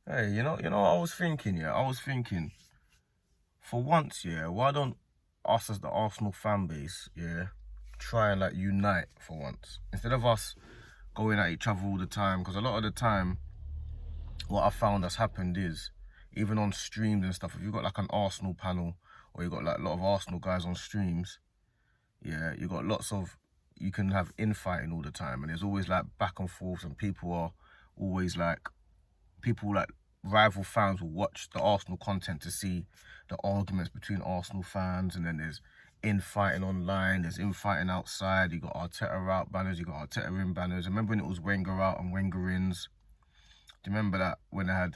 Hey, you know what I was thinking, yeah? I was thinking, for once, yeah, why don't us as the Arsenal fan base, yeah, try and like unite for once? Instead of us going at each other all the time, because a lot of the time, what I found has happened is, even on streams and stuff, if you've got like an Arsenal panel, or you've got like a lot of Arsenal guys on streams, yeah, you got lots of, you can have infighting all the time, and there's always like back and forth, and people are always like, people like rival fans will watch the Arsenal content to see the arguments between Arsenal fans, and then there's infighting online, there's infighting outside. You got Arteta out banners, you got Arteta in banners. Remember when it was Wenger out and Wenger ins? Do you remember that when there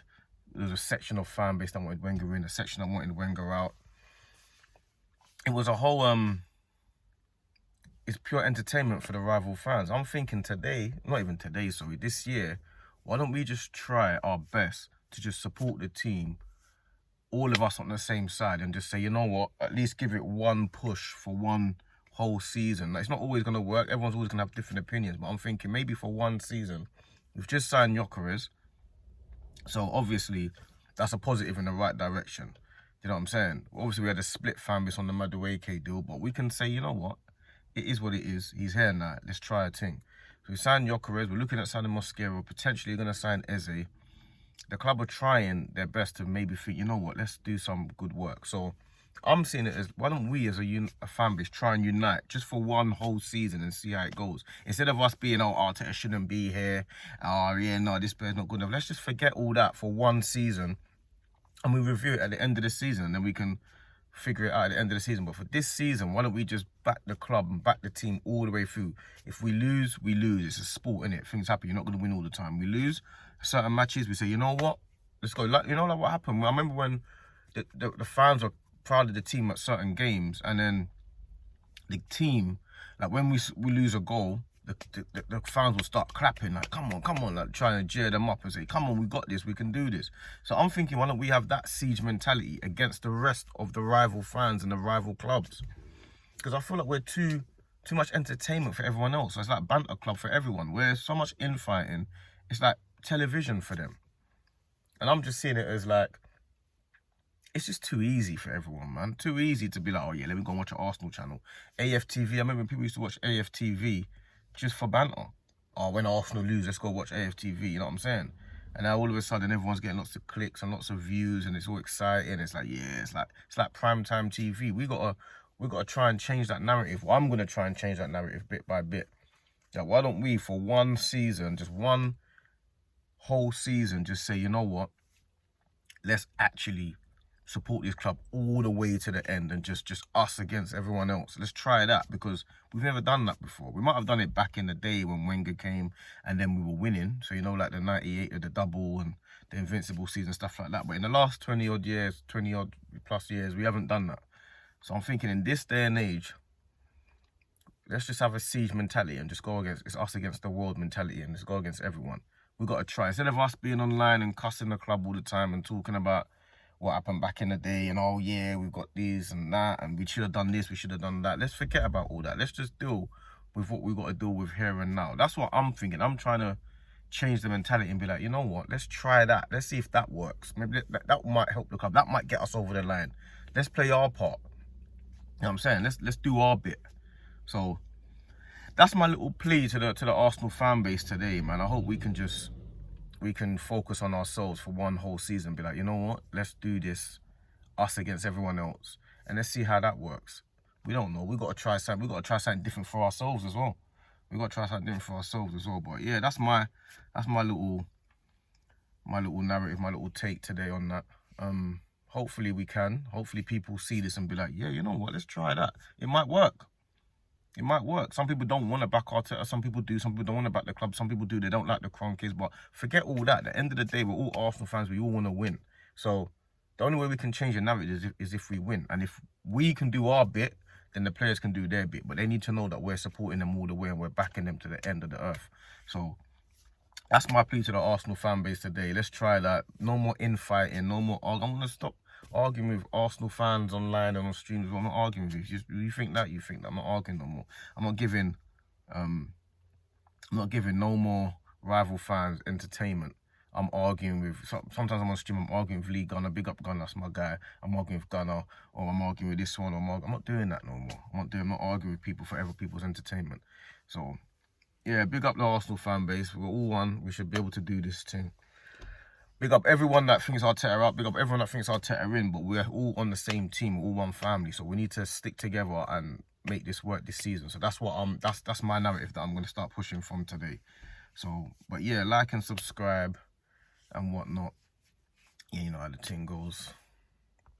was a section of fan base that wanted Wenger in, a section that wanted Wenger out? It was a whole it's pure entertainment for the rival fans. I'm thinking today, not even today, sorry, this year, why don't we just try our best to just support the team, all of us on the same side, and just say, you know what, at least give it one push for one whole season. Like, it's not always going to work. Everyone's always going to have different opinions, but I'm thinking maybe for one season, we've just signed Gyökeres, so obviously that's a positive in the right direction. You know what I'm saying? Obviously we had a split fan base on the Madueke deal, but we can say, you know what, it is what it is. He's here now. Let's try a thing. So we signed Gyökeres. We're looking at signing Mosquera. Potentially going to sign Eze. The club are trying their best to maybe think, you know what, let's do some good work. So I'm seeing it as, why don't we as a fan base try and unite just for one whole season and see how it goes? Instead of us being, oh, Arteta shouldn't be here. Oh, yeah, no, this player's not good enough. Let's just forget all that for one season, and we review it at the end of the season, and then we can figure it out at the end of the season. But for this season, why don't we just back the club and back the team all the way through? If we lose, we lose. It's a sport, innit? Things happen. You're not going to win all the time. We lose certain matches. We say, you know what? Let's go. Like, you know, like what happened? I remember when the fans were proud of the team at certain games, and then the team, like when we lose a goal, the fans will start clapping, like, come on, like trying to cheer them up and say, come on, we got this, we can do this. So I'm thinking, why don't we have that siege mentality against the rest of the rival fans and the rival clubs? Because I feel like we're too much entertainment for everyone else. So it's like banter club for everyone. We're so much infighting, it's like television for them. And I'm just seeing it as like, it's just too easy for everyone, man. Too easy to be like, oh yeah, let me go and watch an Arsenal channel. AFTV, I remember people used to watch AFTV just for banter. Oh, when Arsenal lose, let's go watch AFTV, you know what I'm saying? And now all of a sudden everyone's getting lots of clicks and lots of views, and it's all exciting. It's like, yeah, it's like primetime TV. We gotta try and change that narrative. Well, I'm gonna try and change that narrative bit by bit. Like, why don't we, for one season, just one whole season, just say, you know what, let's actually support this club all the way to the end, and just us against everyone else. Let's try that, because we've never done that before. We might have done it back in the day when Wenger came and then we were winning. So, you know, like the 98 of the double and the Invincible season, stuff like that. But in the last 20 odd years, 20 odd plus years, we haven't done that. So I'm thinking in this day and age, let's just have a siege mentality and just go against, it's us against the world mentality, and just go against everyone. We got to try. Instead of us being online and cussing the club all the time and talking about what happened back in the day, and oh yeah, we've got this and that, and we should have done this, we should have done that. Let's forget about all that. Let's just deal with what we got to deal with here and now. That's what I'm thinking. I'm trying to change the mentality and be like, you know what, let's try that. Let's see if that works. Maybe that might help the club. That might get us over the line. Let's play our part. You know what I'm saying? Let's do our bit. So that's my little plea to the Arsenal fan base today, man. I hope we can focus on ourselves for one whole season. Be like, you know what? Let's do this, us against everyone else, and let's see how that works. We don't know. We got to try something. We got to try something different for ourselves as well. We got to try something different for ourselves as well. But yeah, that's my little narrative, my little take today on that. Hopefully we can. Hopefully people see this and be like, yeah, you know what? Let's try that. It might work. It might work. Some people don't want to back Arteta. Some people do. Some people don't want to back the club. Some people do. They don't like the Kroenkes. But forget all that. At the end of the day, we're all Arsenal fans. We all want to win. So the only way we can change the narrative is if we win. And if we can do our bit, then the players can do their bit. But they need to know that we're supporting them all the way and we're backing them to the end of the earth. So that's my plea to the Arsenal fan base today. Let's try that. No more infighting. No more. I'm going to stop arguing with Arsenal fans online and on streams. I'm not arguing with you. You think that, you think that. I'm not arguing no more. I'm not giving no more rival fans entertainment. I'm arguing with, sometimes I'm on stream, I'm arguing with Lee Gunner, big up Gunner, that's my guy. I'm arguing with Gunner, or I'm arguing with this one, or I'm not doing that no more. I'm not arguing with people for other people's entertainment. So, yeah, big up the Arsenal fan base. We're all one. We should be able to do this thing. Big up everyone that thinks Arteta out. Big up everyone that thinks Arteta in. But we're all on the same team. We're all one family. So we need to stick together and make this work this season. So that's what that's my narrative that I'm going to start pushing from today. So, but yeah, like and subscribe and whatnot. Yeah, you know how the thing goes.